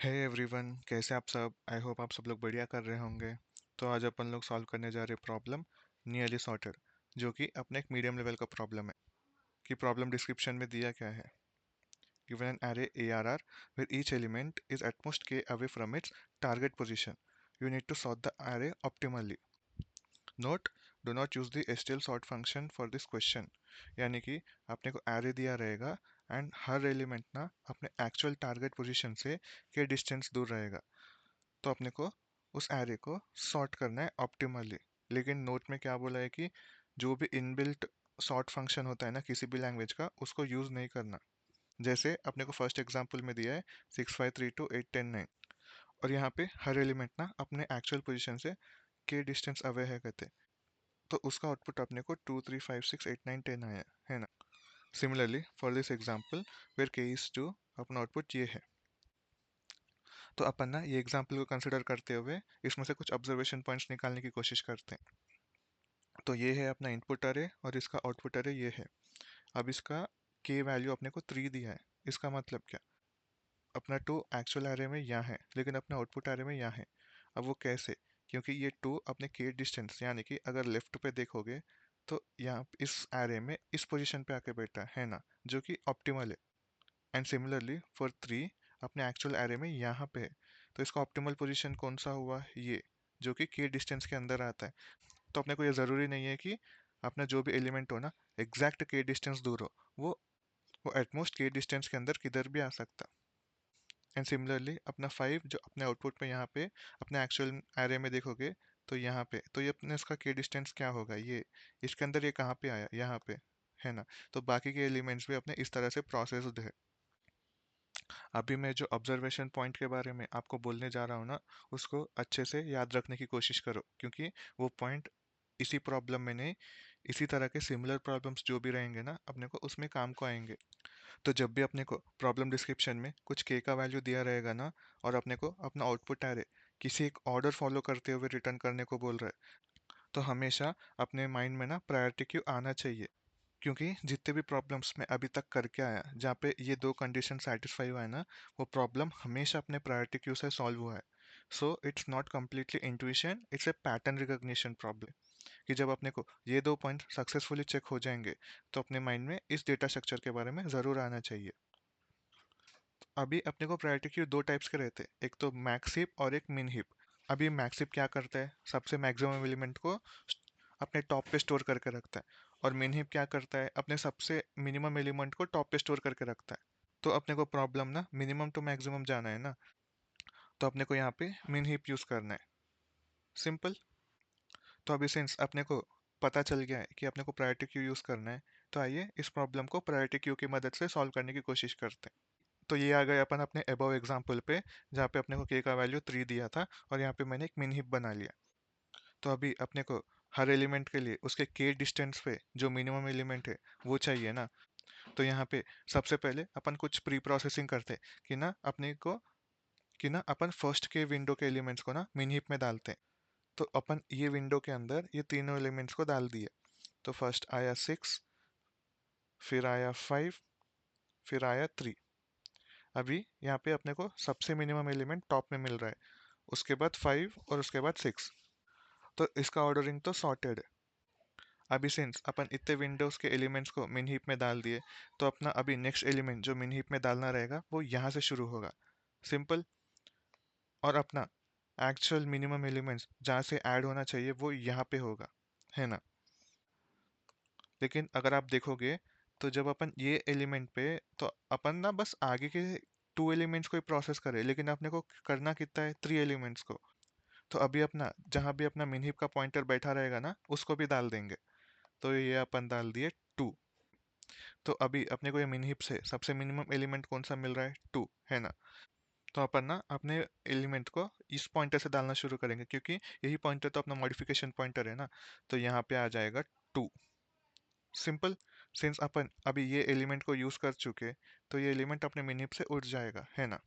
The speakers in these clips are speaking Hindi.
हे एवरीवन, कैसे आप सब। आई होप आप सब लोग बढ़िया कर रहे होंगे। तो आज अपन लोग सॉल्व करने जा रहे प्रॉब्लम नियरली सॉर्टेड, जो कि अपने एक मीडियम लेवल का प्रॉब्लम है। कि प्रॉब्लम डिस्क्रिप्शन में दिया क्या है। Given an array ARR where each element is at most k away from its target position. You need to sort the array optimally. Note, do not use the stl sort function for this question. यानी कि अपने को एरे दिया रहेगा एंड हर एलिमेंट ना अपने एक्चुअल टारगेट पोजीशन से के डिस्टेंस दूर रहेगा। तो अपने को उस एरे को सॉर्ट करना है ऑप्टिमली। लेकिन नोट में क्या बोला है कि जो भी इनबिल्ट सॉर्ट फंक्शन होता है ना किसी भी लैंग्वेज का, उसको यूज नहीं करना। जैसे अपने को फर्स्ट एग्जांपल में दिया है 6532 8 10 9, और यहाँ पे हर एलिमेंट ना अपने एक्चुअल पोजीशन से के डिस्टेंस अवे है कहते। तो उसका आउटपुट अपने को 2 3 5 6 8 9 10 आया है ना। Similarly for this example where k is 2, अपना आउटपुट ये है। तो अपन ना ये एग्जांपल को कंसिडर करते हुए इसमें से कुछ ऑब्जर्वेशन पॉइंट्स निकालने की कोशिश करते हैं। तो ये है अपना इनपुट अरे और इसका आउटपुट अरे ये है। अब इसका के वैल्यू अपने को 3 दिया है। इसका मतलब क्या, अपना 2 एक्चुअल एरे में यहाँ है लेकिन अपना आउटपुट एरे में यहाँ है। अब वो कैसे, क्योंकि ये 2 अपने के डिस्टेंस यानी कि अगर लेफ्ट पे देखोगे तो यहाँ इस एरे में इस पोजीशन पे आके बैठा है ना, जो कि ऑप्टिमल है। एंड सिमिलरली फॉर 3 अपने एक्चुअल एरे में यहाँ पे है। तो इसका ऑप्टिमल पोजीशन कौन सा हुआ, ये जो कि के डिस्टेंस के अंदर आता है। तो अपने को ये ज़रूरी नहीं है कि अपना जो भी एलिमेंट हो ना एग्जैक्ट के डिस्टेंस दूर हो। वो वो एटमोस्ट के डिस्टेंस के अंदर किधर भी आ सकता। एंड सिमिलरली अपना 5 जो अपने आउटपुट में यहाँ पे अपने एक्चुअल एरे में देखोगे तो यहाँ पे, तो ये अपने इसका के डिस्टेंस क्या होगा, ये इसके अंदर ये कहाँ पे आया, यहाँ पे है ना। तो बाकी के एलिमेंट्स भी अपने इस तरह से प्रोसेस्ड है। अभी मैं जो ऑब्जर्वेशन पॉइंट के बारे में आपको बोलने जा रहा हूँ ना, उसको अच्छे से याद रखने की कोशिश करो, क्योंकि वो पॉइंट इसी प्रॉब्लम में नहीं, इसी तरह के सिमिलर प्रॉब्लम्स जो भी रहेंगे ना अपने को उसमें काम को आएंगे। तो जब भी अपने को प्रॉब्लम डिस्क्रिप्शन में कुछ के का वैल्यू दिया रहेगा ना, और अपने को अपना आउटपुट एरे किसी एक ऑर्डर फॉलो करते हुए रिटर्न करने को बोल रहा है, तो हमेशा अपने माइंड में ना प्रायोरिटी क्यू आना चाहिए। क्योंकि जितने भी प्रॉब्लम्स मैं अभी तक करके आया जहाँ पे ये दो कंडीशन सेटिस्फाई हुआ है ना, वो प्रॉब्लम हमेशा अपने प्रायोरिटी क्यू से सॉल्व हुआ है। So it's not completely intuition, it's a pattern recognition problem. कि जब अपने को ये दो पॉइंट सक्सेसफुली चेक हो जाएंगे तो अपने माइंड में इस डेटा स्ट्रक्चर के बारे में ज़रूर आना चाहिए। अभी अपने को प्रायोरिटी क्यू दो टाइप्स के रहते हैं, एक तो मैक्स हीप और एक मिन हीप। अभी मैक्स हीप क्या करता है, सबसे मैक्सिमम एलिमेंट को अपने टॉप पे स्टोर करके रखता है। और मिन हीप क्या करता है, अपने सबसे मिनिमम एलिमेंट को टॉप पे स्टोर करके रखता है। तो अपने को प्रॉब्लम ना मिनिमम टू मैक्सिमम जाना है ना, तो अपने को यहाँ पे मिन हीप यूज करना है। सिंपल। तो अभी सिंस अपने को पता चल गया है कि अपने को प्रायोरिटी क्यू यूज करना है, तो आइए इस प्रॉब्लम को प्रायोरिटी क्यू की मदद से सॉल्व करने की कोशिश करते हैं। तो ये आ गए अपन अपने अबव एग्जाम्पल पे, जहाँ पे अपने को के का वैल्यू 3 दिया था और यहाँ पे मैंने एक मिन हीप बना लिया। तो अभी अपने को हर एलिमेंट के लिए उसके के डिस्टेंस पे जो मिनिमम एलिमेंट है वो चाहिए ना। तो यहाँ पे सबसे पहले अपन कुछ प्री प्रोसेसिंग करते कि ना अपने को, कि ना अपन फर्स्ट के विंडो के एलिमेंट्स को ना मिन हीप में डालते हैं। तो अपन ये विंडो के अंदर ये तीनों एलिमेंट्स को डाल दिए। तो फर्स्ट आया 6, फिर आया 5, फिर आया 3। अभी यहाँ पे अपने को सबसे मिनिमम एलिमेंट टॉप में मिल रहा है, उसके बाद 5 और उसके बाद 6। तो इसका ऑर्डरिंग तो सॉर्टेड है। अभी सिंस अपन इतने विंडोज के एलिमेंट्स को मिन हीप में डाल दिए, तो अपना अभी नेक्स्ट एलिमेंट जो मिन हीप में डालना रहेगा वो यहाँ से शुरू होगा। सिंपल। और अपना एक्चुअल मिनिमम एलिमेंट्स जहाँ से ऐड होना चाहिए वो यहाँ पे होगा, है ना। लेकिन अगर आप देखोगे तो जब अपन ये एलिमेंट पे, तो अपन ना बस आगे के 2 एलिमेंट्स को ही प्रोसेस करें, लेकिन अपने को करना कितना है, 3 एलिमेंट्स को। तो अभी अपना जहाँ भी अपना मिन हीप का पॉइंटर बैठा रहेगा ना उसको भी डाल देंगे। तो ये अपन डाल दिए 2। तो अभी अपने को ये मिन हीप से सबसे मिनिमम एलिमेंट कौन सा मिल रहा है, 2 है ना। तो अपन ना अपने एलिमेंट को इस पॉइंटर से डालना शुरू करेंगे, क्योंकि यही पॉइंटर तो अपना मॉडिफिकेशन पॉइंटर है ना। तो यहाँ पे आ जाएगा 2। सिंपल। सिंस अपन अभी ये एलिमेंट को यूज कर चुके, तो ये एलिमेंट अपने मिन हीप से उठ जाएगा, है ना।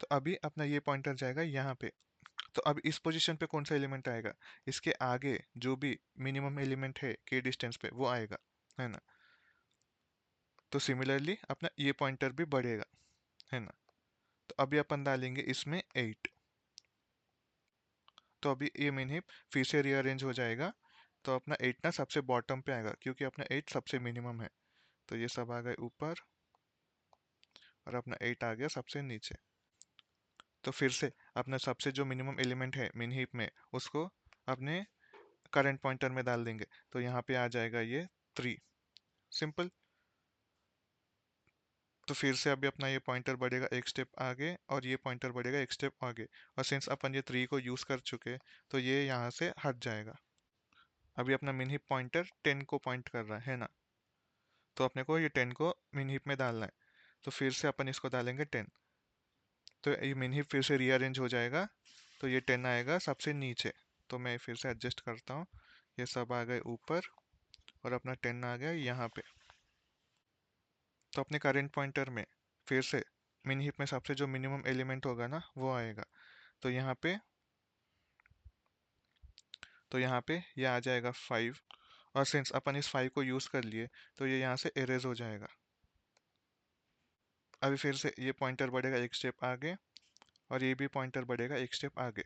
तो अभी अपना ये पॉइंटर जाएगा यहाँ पे। तो अब इस पोजीशन पे कौन सा एलिमेंट आएगा, इसके आगे जो भी मिनिमम एलिमेंट है के डिस्टेंस पे वो आएगा, है ना। तो सिमिलरली अपना ये पॉइंटर भी बढ़ेगा, है ना। तो अभी अपन डालेंगे इसमें 8। तो अभी ये मिन हिप फिर से रीअरेंज हो जाएगा। तो अपना 8 ना सबसे बॉटम पे आएगा क्योंकि अपना 8 सबसे मिनिमम है। तो ये सब आ गए ऊपर और अपना 8 आ गया सबसे नीचे। तो फिर से अपना सबसे जो मिनिमम एलिमेंट है मिन हीप में उसको अपने करंट पॉइंटर में डाल देंगे। तो यहाँ पे आ जाएगा ये 3। सिंपल। तो फिर से अभी अपना ये पॉइंटर बढ़ेगा एक स्टेप आगे और ये पॉइंटर बढ़ेगा एक स्टेप आगे। और सिंस अपन ये 3 को यूज कर चुके तो ये यहाँ से हट जाएगा। अभी अपना मिन हीप पॉइंटर 10 को पॉइंट कर रहा है ना। तो अपने को ये 10 को मिन हीप में डालना है। तो फिर से अपन इसको डालेंगे 10। तो ये मिन हीप फिर से रीअरेंज हो जाएगा। तो ये 10 आएगा सबसे नीचे। तो मैं फिर से एडजस्ट करता हूँ। ये सब आ गए ऊपर और अपना 10 आ गया यहाँ पे। तो अपने करंट पॉइंटर में फिर से मिन हीप में सबसे जो मिनिमम एलिमेंट होगा ना वो आएगा। तो यहाँ पे ये आ जाएगा 5। और सिंस अपन इस 5 को यूज कर लिए तो ये यहाँ से एरेज हो जाएगा। अभी फिर से ये पॉइंटर बढ़ेगा एक स्टेप आगे और ये भी पॉइंटर बढ़ेगा एक स्टेप आगे।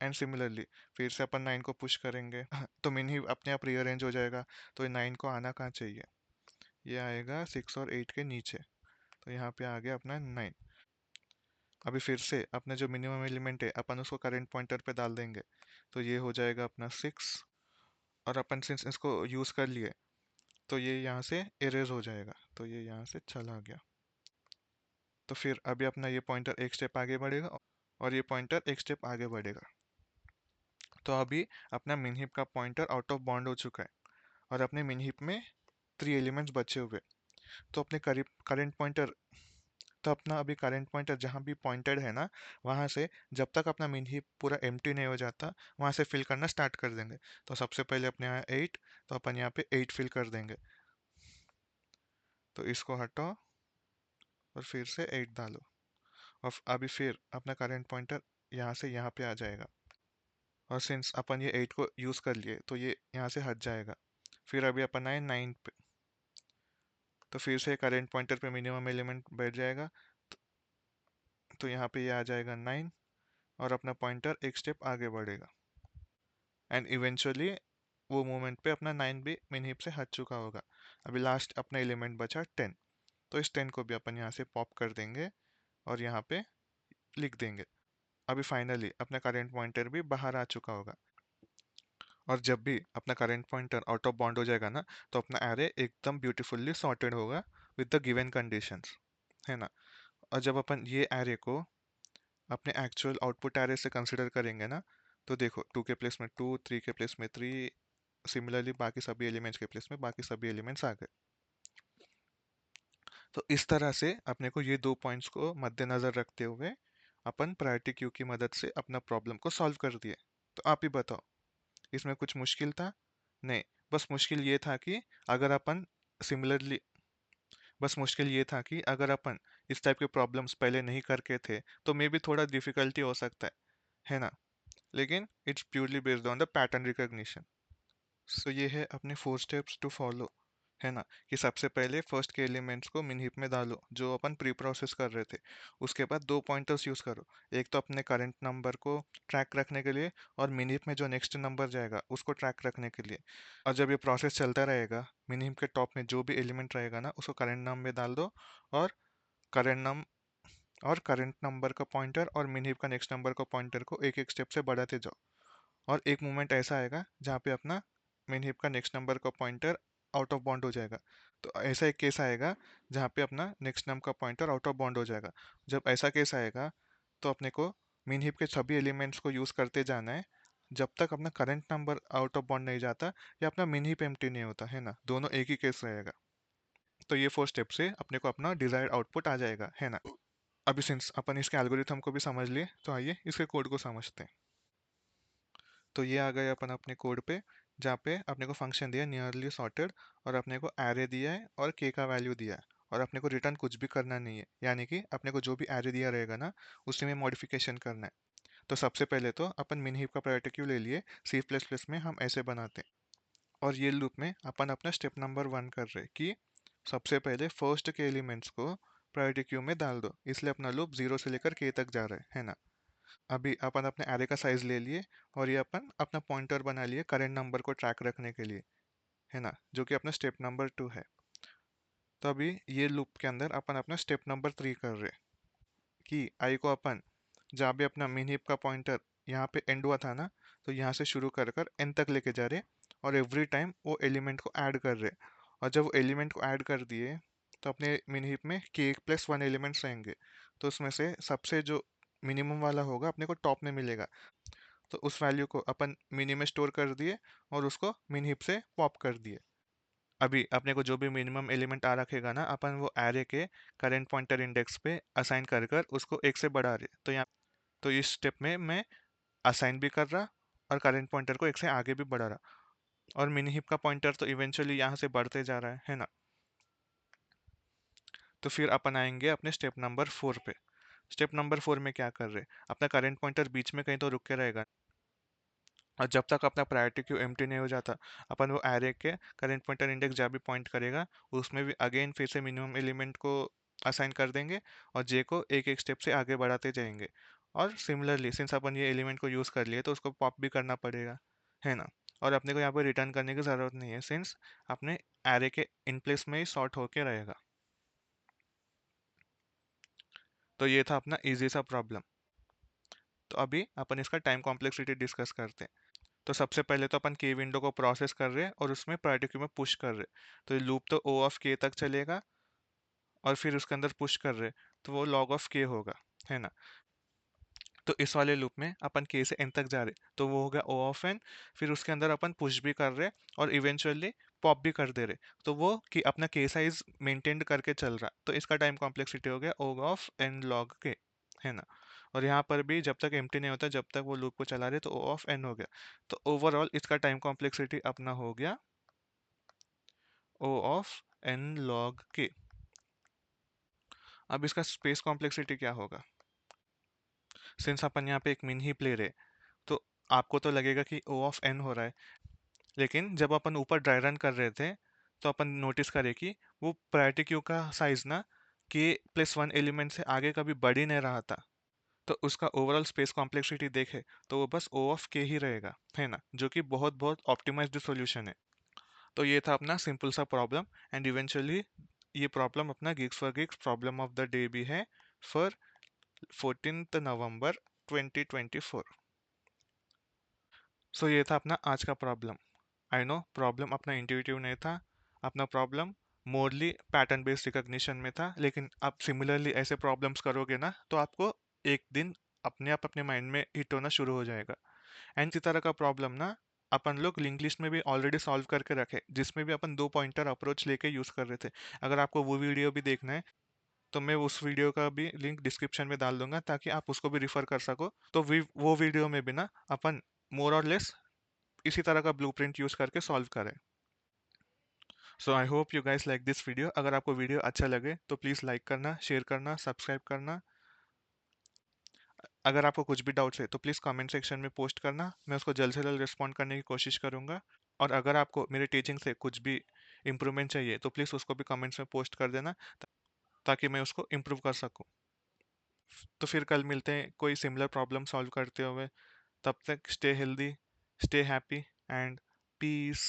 एंड सिमिलरली फिर से अपन 9 को पुश करेंगे तो मिन हीप अपने आप रीअरेंज हो जाएगा। तो ये 9 को आना कहाँ चाहिए, ये आएगा 6 और 8 के नीचे। तो यहाँ पे आ गया अपना 9। अभी फिर से अपने जो मिनिमम एलिमेंट है अपन उसको करंट पॉइंटर पे डाल देंगे। तो ये हो जाएगा अपना 6। और अपन सिंस इसको यूज कर लिए तो ये यहाँ से इरेज हो जाएगा। तो ये यहाँ से चला गया। तो फिर अभी अपना ये पॉइंटर एक स्टेप आगे बढ़ेगा और ये पॉइंटर एक स्टेप आगे बढ़ेगा। तो अभी अपना मिन हीप का पॉइंटर आउट ऑफ बाउंड हो चुका है और अपने मिन हीप में 3 एलिमेंट्स बचे हुए। तो अपने करीब करंट पॉइंटर तो अपना अभी करंट पॉइंटर जहाँ भी पॉइंटेड है ना वहाँ से जब तक अपना मिन हीप पूरा एम्प्टी नहीं हो जाता वहाँ से फिल करना स्टार्ट कर देंगे। तो सबसे पहले अपने यहाँ 8। तो अपन यहाँ पे 8 फिल कर देंगे। तो इसको हटाओ और फिर से 8 डालो। और अभी फिर अपना करंट पॉइंटर यहाँ से यहाँ पे आ जाएगा। और सिंस अपन ये 8 को यूज़ कर लिए तो ये यहाँ से हट जाएगा। फिर अभी अपन आए 9 पे। तो फिर से करंट पॉइंटर पे मिनिमम एलिमेंट बैठ जाएगा। तो यहाँ पे ये आ जाएगा 9 और अपना पॉइंटर एक स्टेप आगे बढ़ेगा। एंड इवेंचुअली वो मोमेंट पे अपना 9 भी मिन हीप से हट चुका होगा। अभी लास्ट अपना एलिमेंट बचा 10। तो इस 10 को भी अपन यहाँ से पॉप कर देंगे और यहाँ पे लिख देंगे। अभी फाइनली अपना करंट पॉइंटर भी बाहर आ चुका होगा। और जब भी अपना current pointer out of bound हो जाएगा ना तो अपना एरे एकदम ब्यूटीफुल्ली सॉर्टेड होगा विद द गिवन कंडीशंस, है ना। और जब अपन ये एरे को अपने एक्चुअल आउटपुट एरे से कंसिडर करेंगे ना तो देखो 2 के प्लेस में 2, 3 के प्लेस में 3, सिमिलरली बाकी सभी एलिमेंट्स के प्लेस में बाकी सभी एलिमेंट्स आ गए। तो इस तरह से अपने को ये दो पॉइंट्स को मद्देनजर रखते हुए अपन प्रायोरिटी क्यू की मदद से अपना प्रॉब्लम को सॉल्व कर दिए। तो आप ही बताओ इसमें कुछ मुश्किल था? नहीं, बस मुश्किल ये था कि अगर अपन सिमिलरली बस मुश्किल ये था कि अगर अपन इस टाइप के प्रॉब्लम्स पहले नहीं करके थे तो मे बी थोड़ा डिफिकल्टी हो सकता है ना। लेकिन it's purely based on the pattern recognition. So ये है अपने 4 स्टेप्स टू फॉलो, है ना। कि सबसे पहले फर्स्ट के एलिमेंट्स को मिन हीप में डालो जो अपन प्री प्रोसेस कर रहे थे। उसके बाद दो पॉइंटर्स यूज करो, एक तो अपने करंट नंबर को ट्रैक रखने के लिए और मिन हीप में जो नेक्स्ट नंबर जाएगा उसको ट्रैक रखने के लिए। और जब ये प्रोसेस चलता रहेगा मिन हीप के टॉप में जो भी एलिमेंट रहेगा ना उसको करंट नंबर में डाल दो। और करंट नम और करंट नंबर का पॉइंटर और मिन हीप का नेक्स्ट नंबर का पॉइंटर को एक एक स्टेप से बढ़ाते जाओ। और एक मोमेंट ऐसा आएगा जहाँ पे अपना मेन हीप का नेक्स्ट नंबर का पॉइंटर आउट ऑफ बाउंड हो जाएगा। तो ऐसा एक केस आएगा जहाँ पे अपना नेक्स्ट नंबर का पॉइंटर आउट ऑफ बाउंड हो जाएगा। जब ऐसा केस आएगा तो अपने को मेन हीप के सभी एलिमेंट्स को यूज़ करते जाना है जब तक अपना current number out of bound नहीं जाता या अपना मेन हीप एम्प्टी नहीं होता, है ना। दोनों एक ही केस रहेगा। तो ये 4 स्टेप से अपने को अपना डिजायर्ड आउटपुट आ जाएगा, है ना। अभी सिंस अपन इसके एल्गोरिथम को भी समझ लिए तो आइए इसके कोड को समझते हैं। तो ये आ गए अपन अपने कोड पे जहाँ पे अपने को फंक्शन दिया नियरली सॉर्टेड और अपने को एरे दिया है और के का वैल्यू दिया है। और अपने को रिटर्न कुछ भी करना नहीं है, यानी कि अपने को जो भी एरे दिया रहेगा ना उसी में मॉडिफिकेशन करना है। तो सबसे पहले तो अपन मिन हीप का प्रायोरिटी क्यू ले लिए सी प्लस प्लस में हम ऐसे बनाते हैं। और ये लूप में अपन अपना स्टेप नंबर 1 कर रहे हैं कि सबसे पहले फर्स्ट के एलिमेंट्स को प्रायोरिटी क्यू में डाल दो, इसलिए अपना लूप 0 से लेकर k तक जा रहा है ना। अभी अपन अपने एरे का साइज ले लिए और ये अपन अपना पॉइंटर बना लिए करेंट नंबर को ट्रैक रखने के लिए, है ना, जो कि अपना स्टेप नंबर 2 है। तो अभी ये लूप के अंदर अपन अपना स्टेप नंबर 3 कर रहे कि आई को अपन जहाँ भी अपना मिन हीप का पॉइंटर यहाँ पे एंड हुआ था ना, तो यहाँ से शुरू कर कर एन तक लेके जा रहे और एवरी टाइम वो एलिमेंट को ऐड कर रहे। और जब वो एलिमेंट को ऐड कर दिए तो अपने मिन हीप में के प्लस वन एलिमेंट्स रहेंगे, तो उसमें से सबसे जो मिनिमम वाला होगा अपने को टॉप में मिलेगा। तो उस वैल्यू को अपन मिनी में स्टोर कर दिए और उसको मिन हीप से पॉप कर दिए। अभी अपने को जो भी मिनिमम एलिमेंट आ रखेगा ना, अपन वो एरे के करेंट पॉइंटर इंडेक्स पे असाइन कर कर उसको एक से बढ़ा रहे। तो यहाँ तो इस स्टेप में मैं असाइन भी कर रहा और करेंट पॉइंटर को एक से आगे भी बढ़ा रहा, और मिनी हिप का पॉइंटर तो इवेंचुअली यहाँ से बढ़ते जा रहा है ना। तो फिर अपन आएंगे अपने स्टेप नंबर 4 पे। स्टेप नंबर 4 में क्या कर रहे, अपना करेंट पॉइंटर बीच में कहीं तो रुक के रहेगा, और जब तक अपना प्रायोरिटी क्यू एम्प्टी नहीं हो जाता, अपन वो एरे के करेंट पॉइंटर इंडेक्स जहाँ भी पॉइंट करेगा उसमें भी अगेन फिर से मिनिमम एलिमेंट को असाइन कर देंगे और जे को एक एक स्टेप से आगे बढ़ाते जाएंगे। और सिमिलरली सिंस अपन ये एलिमेंट को यूज़ कर लिए तो उसको पॉप भी करना पड़ेगा, है ना। और अपने को यहाँ पर रिटर्न करने की ज़रूरत नहीं है सिंस अपने एरे के इन प्लेस में ही सॉर्ट होके रहेगा। तो ये था अपना इजी सा प्रॉब्लम। तो अभी अपन इसका टाइम कॉम्प्लेक्सिटी डिस्कस करते हैं। तो सबसे पहले तो अपन के विंडो को प्रोसेस कर रहे हैं और उसमें प्रायोरिटी क्यू में पुश कर रहे हैं। तो ये लूप तो ओ ऑफ के तक चलेगा और फिर उसके अंदर पुश कर रहे हैं, तो वो लॉग ऑफ के होगा, है ना। तो इस वाले लूप में अपन के से एन तक जा रहे, तो वो होगा ओ ऑफ एन। फिर उसके अंदर अपन पुश भी कर रहे और इवेंचुअली पॉप भी कर दे रहे, तो वो कि अपना के साइज मेंटेन करके चल रहा। तो इसका टाइम कॉम्प्लेक्सिटी हो गया ओ ऑफ एन लॉग के, है ना। और यहाँ पर भी जब तक एम्प्टी नहीं होता जब तक वो लूप को चला रहे तो ओ ऑफ एन हो गया। तो ओवरऑल इसका टाइम कॉम्प्लेक्सिटी अपना हो गया ओ ऑफ एन लॉग के। अब इसका स्पेस कॉम्प्लेक्सिटी क्या होगा, सिंस अपन यहाँ पे एक मिन ही प्ले रहे, तो आपको तो लगेगा कि ओ ऑफ एन हो रहा है, लेकिन जब अपन ऊपर ड्राई रन कर रहे थे तो अपन नोटिस करें कि वो प्रायोरिटी क्यू का साइज ना के प्लस वन एलिमेंट से आगे कभी बढ़ ही नहीं रहा था। तो उसका ओवरऑल स्पेस कॉम्प्लेक्सिटी देखे तो वो बस ओ ऑफ के ही रहेगा, है ना, जो कि बहुत बहुत ऑप्टिमाइज्ड सॉल्यूशन है। तो ये था अपना सिंपल सा प्रॉब्लम, एंड इवेंचुअली ये प्रॉब्लम अपना gigs for gigs problem of the day भी है फॉर 14 नवंबर 2024। सो ये था अपना आज का प्रॉब्लम। आई नो प्रॉब्लम अपना इंट्यूटिव नहीं था, अपना problem morally pattern based recognition में था, लेकिन आप सिमिलरली ऐसे प्रॉब्लम्स करोगे ना तो आपको एक दिन अपने आप अपने माइंड में हिट होना शुरू हो जाएगा। एंड इसी तरह का प्रॉब्लम ना अपन लोग लिंक लिस्ट में भी ऑलरेडी सॉल्व करके रखे, जिसमें भी अपन दो पॉइंटर अप्रोच लेके यूज कर रहे थे। अगर आपको वो वीडियो भी देखना है तो मैं उस वीडियो का भी लिंक डिस्क्रिप्शन में डाल दूंगा ताकि आप उसको भी रिफर कर सको। तो वो वीडियो में भी ना अपन मोर और लेस इसी तरह का ब्लूप्रिंट यूज करके सॉल्व करें। So I hope you guys like this video. अगर आपको वीडियो अच्छा लगे तो प्लीज़ लाइक करना, शेयर करना, सब्सक्राइब करना। अगर आपको कुछ भी डाउट्स है तो प्लीज़ कमेंट सेक्शन में पोस्ट करना, मैं उसको जल्द से जल्द रिस्पॉन्ड करने की कोशिश करूँगा। और अगर आपको मेरे टीचिंग से कुछ भी इम्प्रूवमेंट चाहिए तो प्लीज़ उसको भी कमेंट्स में पोस्ट कर देना ताकि मैं उसको इम्प्रूव कर सकूँ। तो फिर कल मिलते हैं कोई सिमिलर प्रॉब्लम सॉल्व करते हुए। तब तक stay healthy, stay happy and piece.